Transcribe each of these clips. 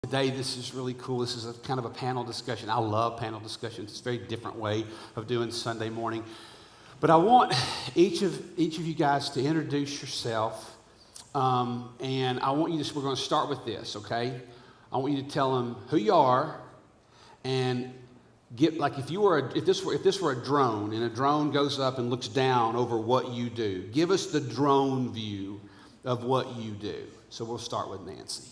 Today, this is really cool. This is a kind of a panel discussion. I love panel discussions. It's a very different way of doing Sunday morning. But I want each of you guys to introduce yourself, and I want you to. We're going to start with this, okay? I want you to tell them who you are, and get like if this were a drone, and a drone goes up and looks down over what you do. Give us the drone view of what you do. So we'll start with Nancy.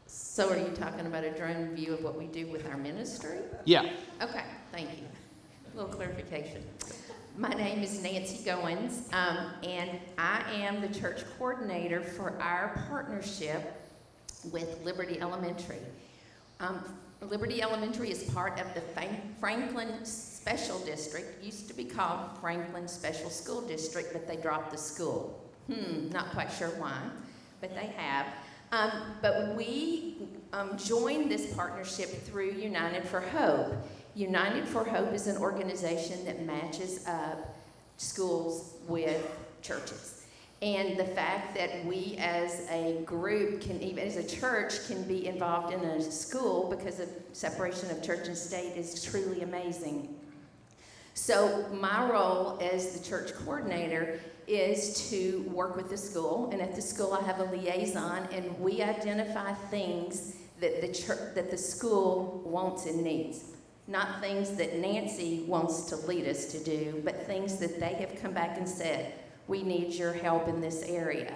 So are you talking about a drone view of what we do with our ministry? Yeah. Okay, thank you. A little clarification. My name is Nancy Goins, and I am the church coordinator for our partnership with Liberty Elementary. Liberty Elementary is part of the Franklin Special District. Used to be called Franklin Special School District, but they dropped the school. Not quite sure why, but they have. But we joined this partnership through United for Hope. United for Hope is an organization that matches up schools with churches. And the fact that we as a group can, even as a church, can be involved in a school because of separation of church and state is truly amazing. So my role as the church coordinator is to work with the school, and at the school I have a liaison, and we identify things that the school wants and needs. Not things that Nancy wants to lead us to do, but things that they have come back and said, we need your help in this area.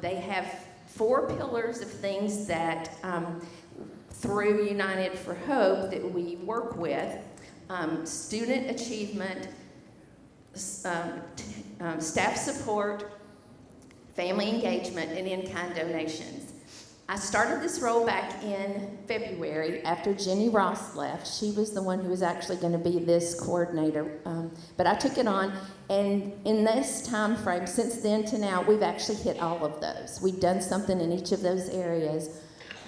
They have 4 pillars of things that through United for Hope that we work with. Student achievement, staff support, family engagement, and in-kind donations. I started this role back in February after Jenny Ross left. She was the one who was actually going to be this coordinator, but I took it on, and in this time frame, since then to now, we've actually hit all of those. We've done something in each of those areas,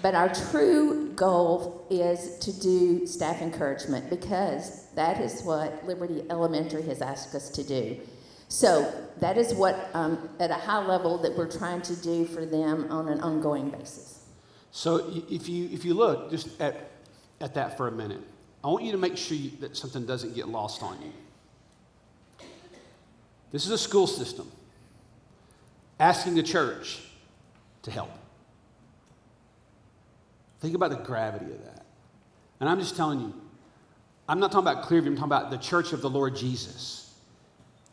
but our true goal is to do staff encouragement because that is what Liberty Elementary has asked us to do. So that is what, at a high level, that we're trying to do for them on an ongoing basis. So if you look just at that for a minute, I want you to make sure that something doesn't get lost on you. This is a school system asking the church to help. Think about the gravity of that. And I'm just telling you, I'm not talking about Clearview, I'm talking about the church of the Lord Jesus.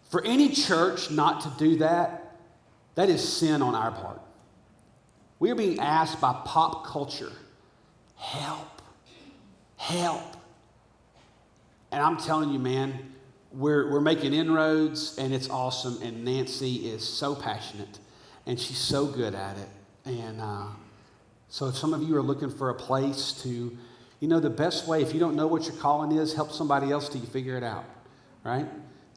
For any church not to do that, that is sin on our part. We are being asked by pop culture, help. And I'm telling you, man, we're making inroads, and it's awesome, and Nancy is so passionate, and she's so good at it. And so if some of you are looking for a place to, the best way, if you don't know what your calling is, help somebody else till you figure it out, right?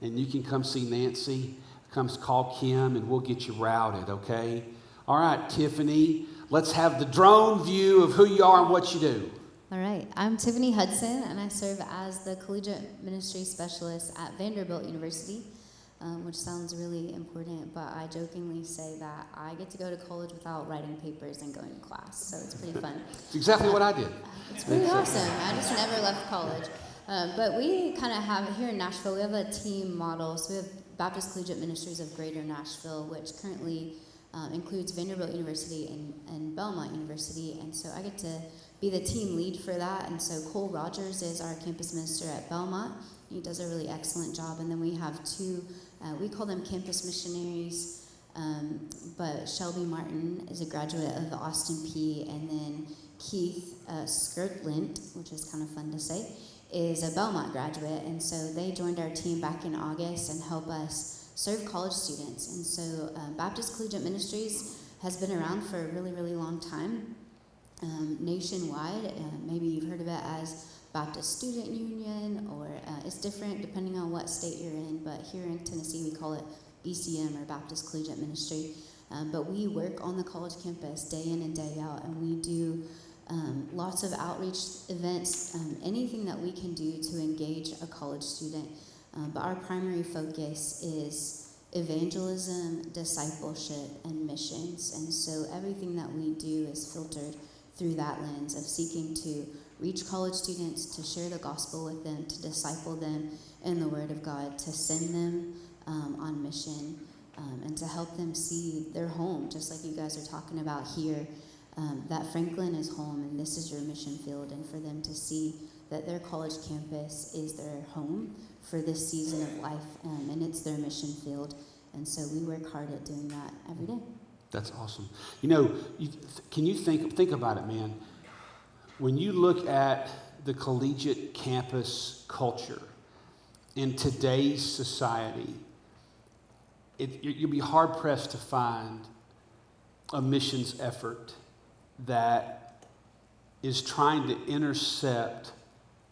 And you can come see Nancy, come call Kim, and we'll get you routed, okay? All right, Tiffany, let's have the drone view of who you are and what you do. All right, I'm Tiffany Hudson, and I serve as the Collegiate Ministry Specialist at Vanderbilt University, which sounds really important, but I jokingly say that I get to go to college without writing papers and going to class, so it's pretty fun. It's exactly what I did. It's pretty awesome. I just never left college. But we kind of have, here in Nashville, we have a team model. So we have Baptist Collegiate Ministries of Greater Nashville, which currently includes Vanderbilt University and Belmont University. And so I get to be the team lead for that. And so Cole Rogers is our campus minister at Belmont. He does a really excellent job. And then we have 2, we call them campus missionaries. But Shelby Martin is a graduate of Austin P. And then Keith Skirtlint, which is kind of fun to say, is a Belmont graduate, and so they joined our team back in August and help us serve college students. And so Baptist Collegiate Ministries has been around for a really, really long time, nationwide. Maybe you've heard of it as Baptist Student Union, or it's different depending on what state you're in, but here in Tennessee we call it BCM, or Baptist Collegiate Ministry. But we work on the college campus day in and day out, and we do lots of outreach events, anything that we can do to engage a college student. But our primary focus is evangelism, discipleship, and missions. And so everything that we do is filtered through that lens of seeking to reach college students, to share the gospel with them, to disciple them in the Word of God, to send them on mission, and to help them see their home, just like you guys are talking about here, that Franklin is home and this is your mission field, and for them to see that their college campus is their home for this season of life, and it's their mission field. And so we work hard at doing that every day. That's awesome. Can you think about it, man? When you look at the collegiate campus culture in today's society, you'll be hard-pressed to find a missions effort that is trying to intercept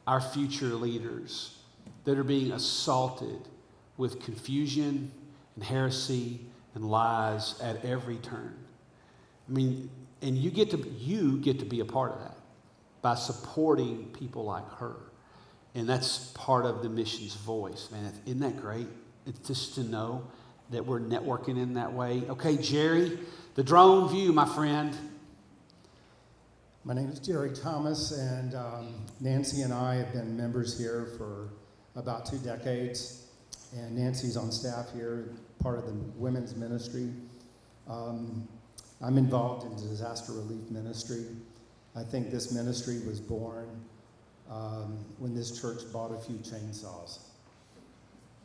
our future leaders that are being assaulted with confusion and heresy and lies at every turn. I mean, and you get to be a part of that by supporting people like her. And that's part of the mission's voice, man. Isn't that great? It's just to know that we're networking in that way. Okay, Jerry, the drone view, my friend. My name is Jerry Thomas, and Nancy and I have been members here for about 2 decades. And Nancy's on staff here, part of the women's ministry. I'm involved in disaster relief ministry. I think this ministry was born when this church bought a few chainsaws.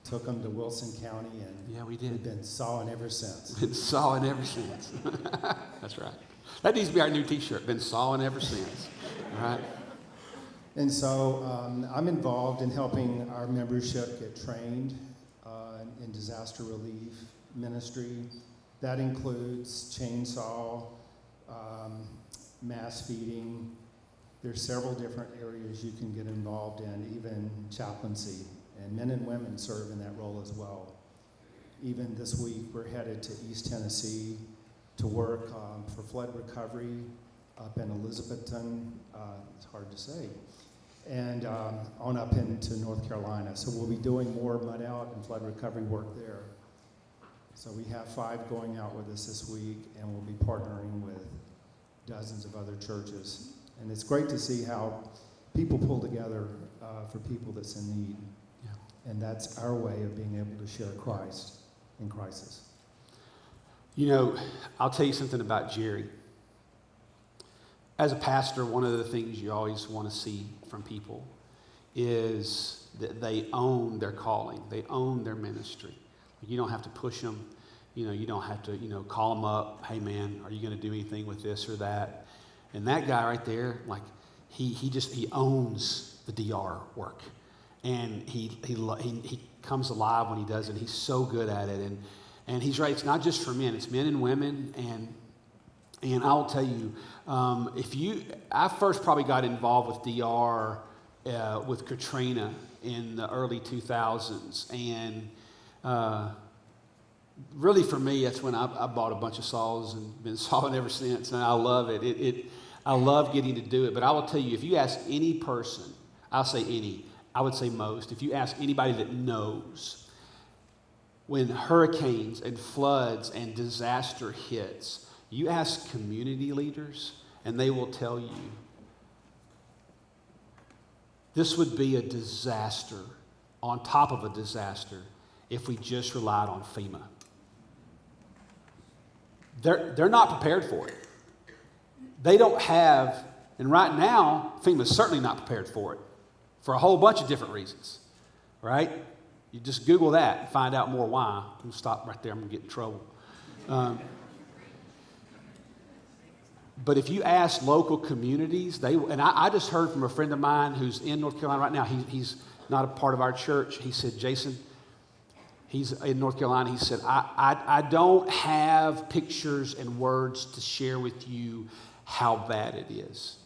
Took them to Wilson County, and yeah, we did. We've been sawing ever since. Been sawing ever since. That's right. That needs to be our new T-shirt. Been sawing ever since. All right. And so I'm involved in helping our membership get trained in disaster relief ministry. That includes chainsaw, mass feeding. There's several different areas you can get involved in, even chaplaincy. And men and women serve in that role as well. Even this week, we're headed to East Tennessee to work for flood recovery up in Elizabethton. It's hard to say. And on up into North Carolina. So we'll be doing more mud out and flood recovery work there. So we have 5 going out with us this week, and we'll be partnering with dozens of other churches. And it's great to see how people pull together for people that's in need. And that's our way of being able to share Christ in crisis. You know, I'll tell you something about Jerry. As a pastor, one of the things you always want to see from people is that they own their calling. They own their ministry. You don't have to push them. You don't have to, call them up. Hey, man, are you going to do anything with this or that? And that guy right there, like, he owns the DR work. And he comes alive when he does it. He's so good at it. And he's right. It's not just for men. It's men and women. And I'll tell you, I first probably got involved with DR with Katrina in the early 2000s. And really for me, that's when I bought a bunch of saws and been sawing ever since. And I love it. I love getting to do it. But I will tell you, if you ask any person, I'll say any, I would say most. If you ask anybody that knows, when hurricanes and floods and disaster hits, you ask community leaders, and they will tell you, this would be a disaster on top of a disaster if we just relied on FEMA. They're not prepared for it. They don't have, and right now, FEMA's certainly not prepared for it. For a whole bunch of different reasons, right? You just Google that and find out more why. I'm going to stop right there. I'm going to get in trouble. But if you ask local communities, I just heard from a friend of mine who's in North Carolina right now. He's not a part of our church. He said, Jason, he's in North Carolina. He said, I don't have pictures and words to share with you how bad it is.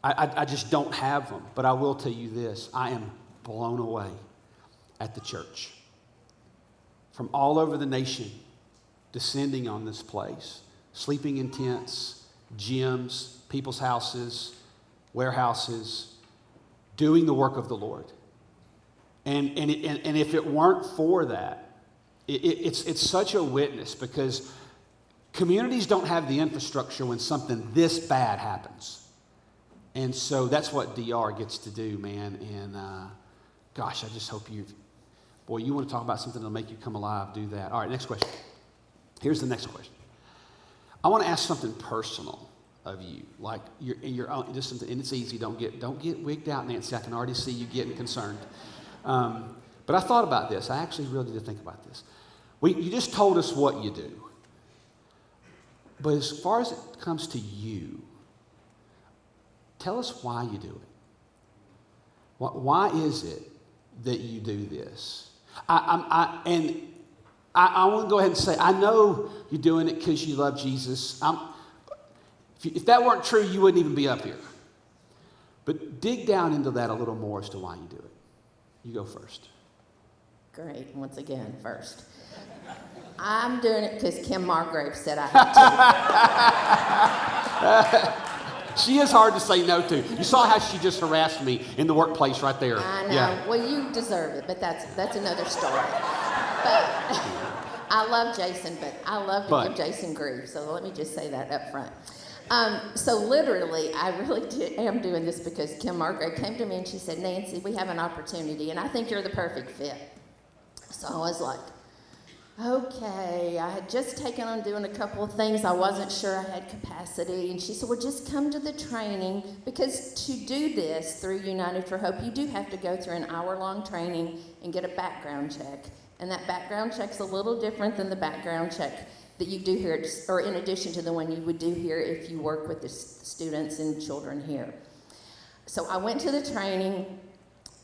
I just don't have them. But I will tell you this. I am blown away at the church. From all over the nation, descending on this place, sleeping in tents, gyms, people's houses, warehouses, doing the work of the Lord. And if it weren't for that, it's such a witness, because communities don't have the infrastructure when something this bad happens. And so that's what DR gets to do, man. And gosh, I just hope you want to talk about something that'll make you come alive, do that. All right, next question. Here's the next question. I want to ask something personal of you, like your own, just something, and it's easy. Don't get wigged out, Nancy. I can already see you getting concerned. But I thought about this. I actually really did think about this. You just told us what you do. But as far as it comes to you, tell us why you do it. Why is it that you do this? I want to go ahead and say, I know you're doing it because you love Jesus. If that weren't true, you wouldn't even be up here. But dig down into that a little more as to why you do it. You go first. Great. Once again, first. I'm doing it because Kim Margrave said I had to. She is hard to say no to. You saw how she just harassed me in the workplace right there. I know. Yeah. Well, you deserve it, but that's another story. But I love Jason, but I love to give Jason grief. So let me just say that up front. So literally, I really am doing this because Kim Margrave came to me and she said, Nancy, we have an opportunity, and I think you're the perfect fit. So I was like, okay. I had just taken on doing a couple of things. I wasn't sure I had capacity. And she said, well, just come to the training, because to do this through United for Hope, you do have to go through an hour-long training and get a background check. And that background check's a little different than the background check that you do here, or in addition to the one you would do here if you work with the students and children here. So I went to the training,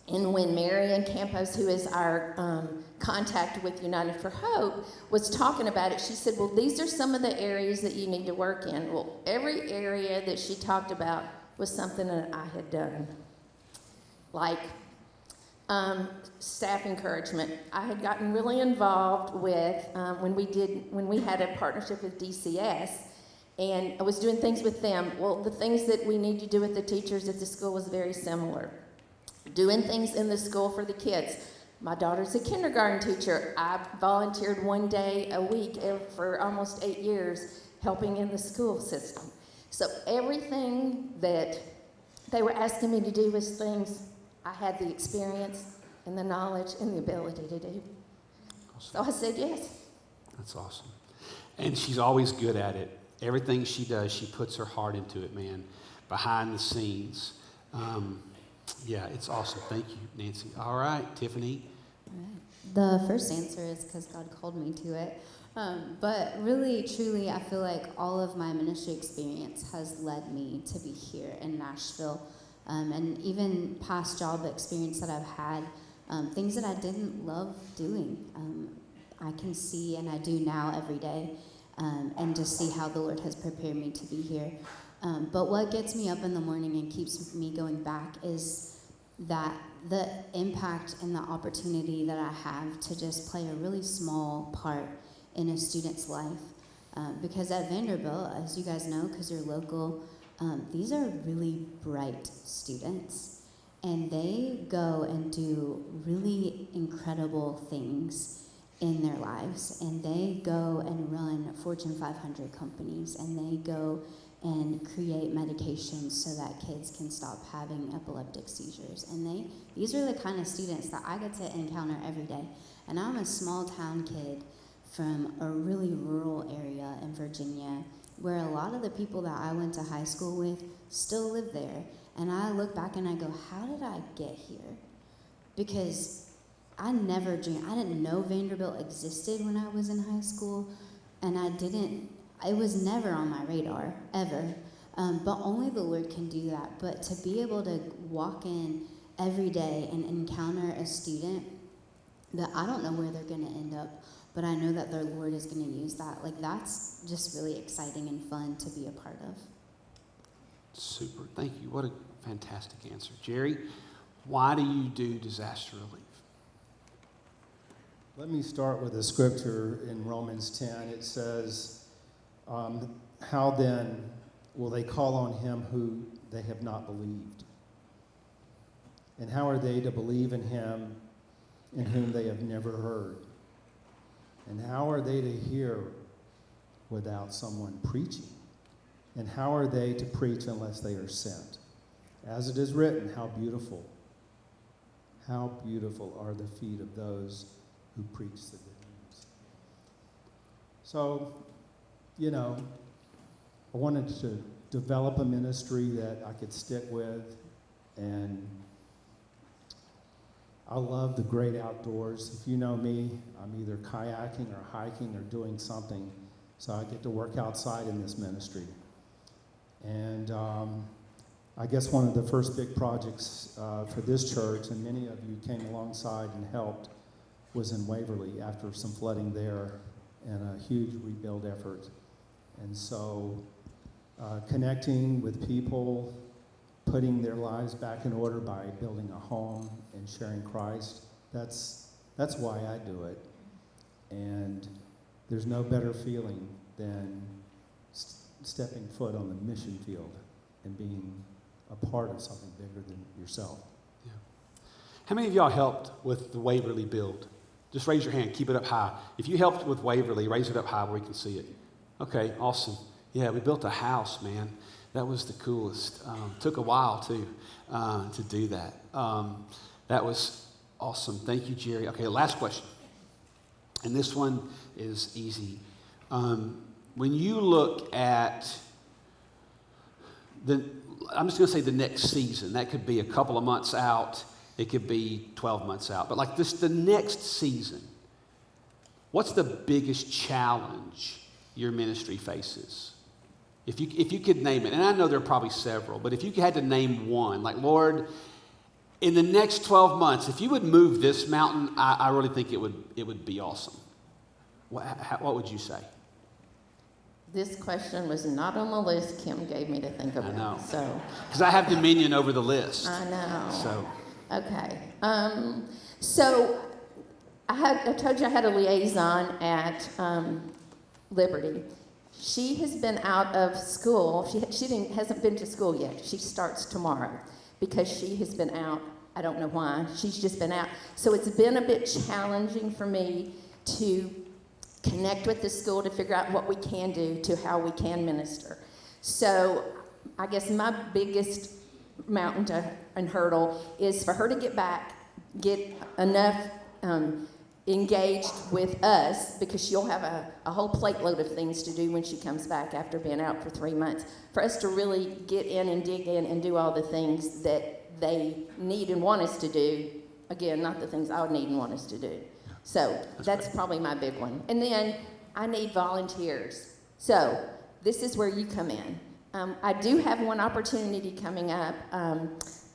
and when Marian Campos, who is our contact with United for Hope, was talking about it, she said, well, these are some of the areas that you need to work in. Well, every area that she talked about was something that I had done. Like staff encouragement. I had gotten really involved with when we had a partnership with DCS, and I was doing things with them. Well, the things that we need to do with the teachers at the school was very similar. Doing things in the school for the kids. My daughter's a kindergarten teacher. I volunteered one day a week for almost 8 years helping in the school system. So everything that they were asking me to do was things I had the experience and the knowledge and the ability to do. Awesome. So I said yes. That's awesome. And she's always good at it. Everything she does, she puts her heart into it, man, behind the scenes. Yeah, it's awesome. Thank you, Nancy. All right, Tiffany. All right. The first answer is because God called me to it. But really, truly, I feel like all of my ministry experience has led me to be here in Nashville. And even past job experience that I've had, things that I didn't love doing, I can see, and I do now every day, and just see how the Lord has prepared me to be here. But what gets me up in the morning and keeps me going back is that the impact and the opportunity that I have to just play a really small part in a student's life. Because at Vanderbilt, as you guys know, because you're local, these are really bright students. And they go and do really incredible things in their lives. And they go and run Fortune 500 companies. And they go and create medications so that kids can stop having epileptic seizures. And these are the kind of students that I get to encounter every day. And I'm a small town kid from a really rural area in Virginia, where a lot of the people that I went to high school with still live there. And I look back and I go, how did I get here? Because I didn't know Vanderbilt existed when I was in high school, and it was never on my radar, ever. But only the Lord can do that. But to be able to walk in every day and encounter a student that I don't know where they're going to end up, but I know that their Lord is going to use that. Like, that's just really exciting and fun to be a part of. Super. Thank you. What a fantastic answer. Jerry, why do you do disaster relief? Let me start with a scripture in Romans 10. It says, how then will they call on him who they have not believed? And how are they to believe in him in whom they have never heard? And how are they to hear without someone preaching? And how are they to preach unless they are sent? As it is written, how beautiful are the feet of those who preach the good news. So, I wanted to develop a ministry that I could stick with, and I love the great outdoors. If you know me, I'm either kayaking or hiking or doing something, so I get to work outside in this ministry. And I guess one of the first big projects for this church, and many of you came alongside and helped, was in Waverly after some flooding there and a huge rebuild effort. And so connecting with people, putting their lives back in order by building a home and sharing Christ, that's why I do it. And there's no better feeling than stepping foot on the mission field and being a part of something bigger than yourself. Yeah. How many of y'all helped with the Waverly build? Just raise your hand. Keep it up high. If you helped with Waverly, raise it up high where we can see it. Okay, awesome. Yeah, we built a house, man. That was the coolest. Took a while, too, to do that. That was awesome. Thank you, Jerry. Okay, last question. And this one is easy. When you look at I'm just going to say the next season. That could be a couple of months out. It could be 12 months out. But like this, the next season, what's the biggest challenge your ministry faces? If you could name it, and I know there are probably several, but if you had to name one, like, Lord, in the next 12 months, if you would move this mountain, I really think it would be awesome. What would you say? This question was not on the list Kim gave me to think about. I know. So. Because I have dominion over the list. I know. So. Okay. So I told you I had a liaison at Liberty. She has been out of school. She hasn't been to school yet. She starts tomorrow because she has been out. I don't know why. She's just been out. So it's been a bit challenging for me to connect with the school to figure out what we can do to how we can minister. So I guess my biggest mountain and hurdle is for her to get enough engaged with us, because she'll have a whole plate load of things to do when she comes back after being out for 3 months, for us to really get in and dig in and do all the things that they need and want us to do. Again, not the things I would need and want us to do. So that's probably my big one. And then I need volunteers. So this is where you come in. I do have one opportunity coming up.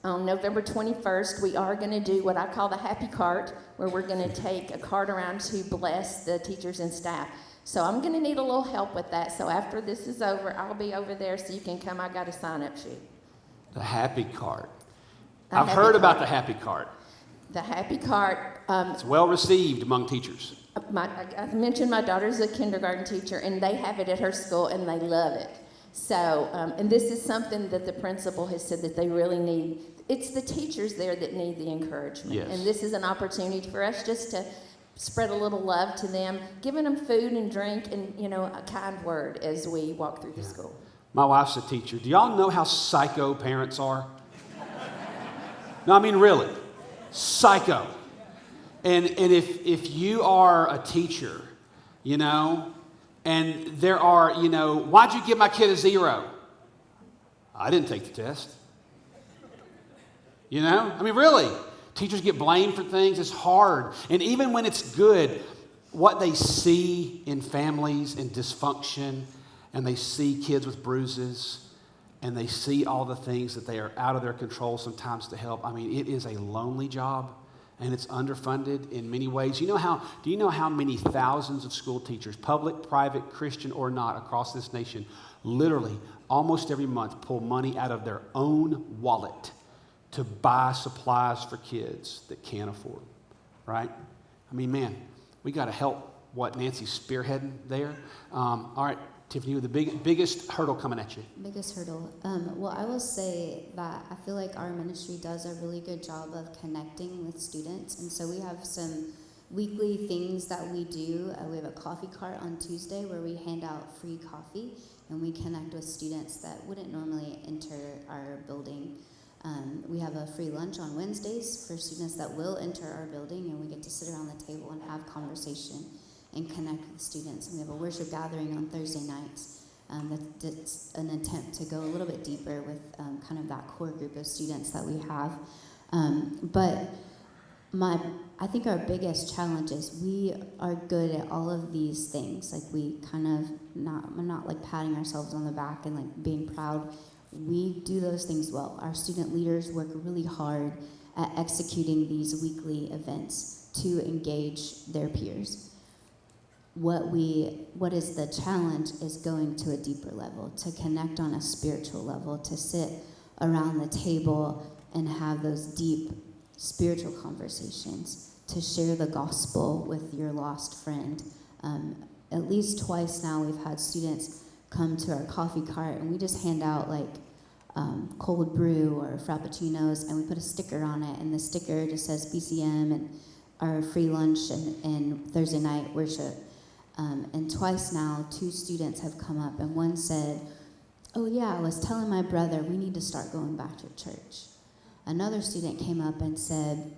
On November 21st, we are going to do what I call the happy cart, where we're going to take a cart around to bless the teachers and staff. So I'm going to need a little help with that. So after this is over, I'll be over there so you can come. I got a sign-up sheet. The happy cart. I've heard about the happy cart. The happy cart. It's well received among teachers. I mentioned my daughter's a kindergarten teacher, and they have it at her school, and they love it. So, and this is something that the principal has said that they really need. It's the teachers there that need the encouragement. Yes. And this is an opportunity for us just to spread a little love to them, giving them food and drink and, a kind word as we walk through the school. My wife's a teacher. Do y'all know how psycho parents are? No, I mean really. Psycho. And if you are a teacher, and there are, why'd you give my kid a 0? I didn't take the test. I mean, really. Teachers get blamed for things. It's hard. And even when it's good, what they see in families and dysfunction, and they see kids with bruises, and they see all the things that they are out of their control sometimes to help. I mean, it is a lonely job. And it's underfunded in many ways. Do you know how many thousands of school teachers, public, private, Christian or not, across this nation, literally almost every month pull money out of their own wallet to buy supplies for kids that can't afford, right? I mean, man, we got to help what Nancy's spearheading there. All right, Tiffany, the biggest hurdle coming at you. Biggest hurdle. Well, I will say that I feel like our ministry does a really good job of connecting with students. And so we have some weekly things that we do. We have a coffee cart on Tuesday where we hand out free coffee, and we connect with students that wouldn't normally enter our building. We have a free lunch on Wednesdays for students that will enter our building, and we get to sit around the table and have conversation and connect with students. And we have a worship gathering on Thursday nights. That's an attempt to go a little bit deeper with kind of that core group of students that we have. But I think our biggest challenge is we are good at all of these things. Like we kind of we're not like patting ourselves on the back and like being proud. We do those things well. Our student leaders work really hard at executing these weekly events to engage their peers. What is the challenge is going to a deeper level, to connect on a spiritual level, to sit around the table and have those deep spiritual conversations, to share the gospel with your lost friend. At least twice now we've had students come to our coffee cart and we just hand out like cold brew or frappuccinos, and we put a sticker on it, and the sticker just says BCM and our free lunch and Thursday night worship. And twice now, 2 students have come up, and one said, "Oh yeah, I was telling my brother we need to start going back to church." Another student came up and said,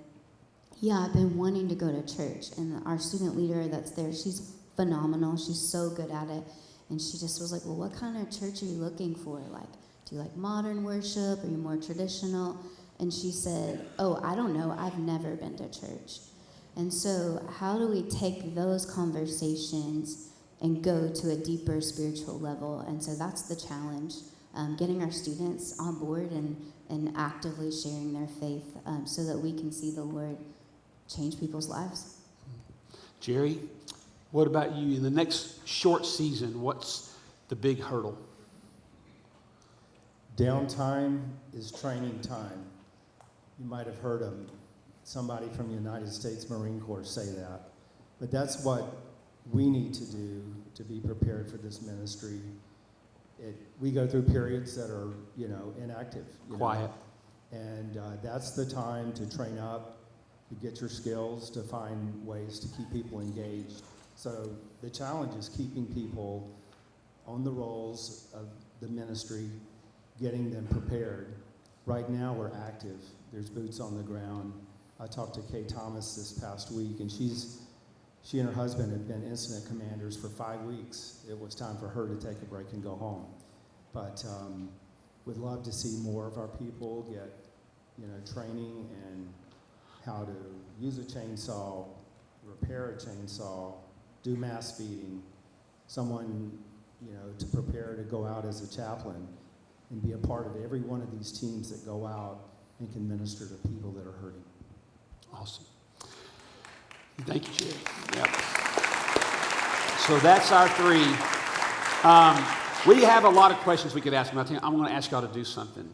"Yeah, I've been wanting to go to church." And our student leader that's there, she's phenomenal. She's so good at it. And she just was like, "Well, what kind of church are you looking for? Like, do you like modern worship? Are you more traditional?" And she said, "Oh, I don't know. I've never been to church." And so how do we take those conversations and go to a deeper spiritual level? And so that's the challenge, getting our students on board and actively sharing their faith so that we can see the Lord change people's lives. Jerry, what about you? In the next short season, what's the big hurdle? Downtime is training time. You might have heard somebody from the United States Marine Corps say that. But that's what we need to do to be prepared for this ministry. We go through periods that are, inactive. Quiet. And that's the time to train up, to get your skills, to find ways to keep people engaged. So the challenge is keeping people on the roles of the ministry, getting them prepared. Right now we're active. There's boots on the ground. I talked to Kay Thomas this past week, and she and her husband had been incident commanders for 5 weeks. It was time for her to take a break and go home. But would love to see more of our people get, training and how to use a chainsaw, repair a chainsaw, do mass feeding, someone, to prepare to go out as a chaplain and be a part of every one of these teams that go out and can minister to people that are hurting. Awesome. Thank you, Jerry. Yep. So that's our 3. We have a lot of questions we could ask them. I'm going to ask y'all to do something.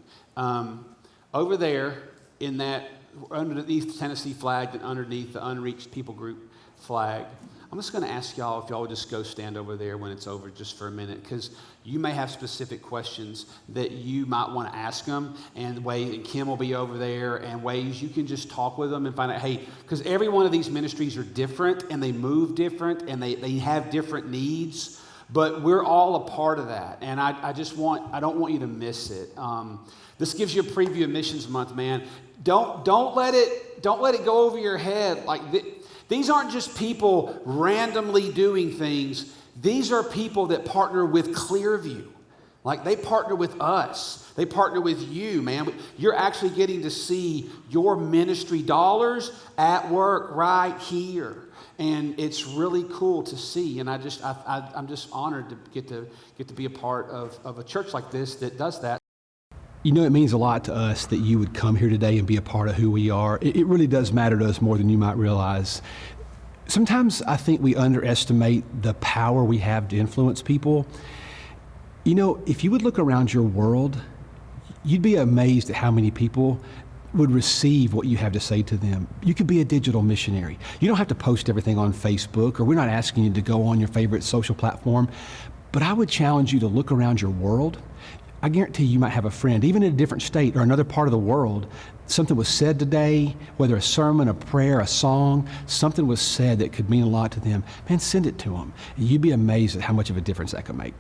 Over there, in that, underneath the Tennessee flag and underneath the Unreached People Group flag, I'm just going to ask y'all if y'all would just go stand over there when it's over just for a minute, because you may have specific questions that you might want to ask them, and Kim will be over there, and ways you can just talk with them and find out, hey, because every one of these ministries are different, and they move different, and they have different needs, but we're all a part of that, and I don't want you to miss it. This gives you a preview of Missions Month, man. Don't let it go over your head. Like these aren't just people randomly doing things. These are people that partner with Clearview. Like they partner with us. They partner with you, man. You're actually getting to see your ministry dollars at work right here. And it's really cool to see. And I'm just honored to get to be a part of a church like this that does that. You know, it means a lot to us that you would come here today and be a part of who we are. It really does matter to us more than you might realize. Sometimes I think we underestimate the power we have to influence people. You know, if you would look around your world, you'd be amazed at how many people would receive what you have to say to them. You could be a digital missionary. You don't have to post everything on Facebook, or we're not asking you to go on your favorite social platform, but I would challenge you to look around your world. I guarantee you might have a friend, even in a different state or another part of the world, something was said today, whether a sermon, a prayer, a song, something was said that could mean a lot to them. Man, send it to them. And you'd be amazed at how much of a difference that could make.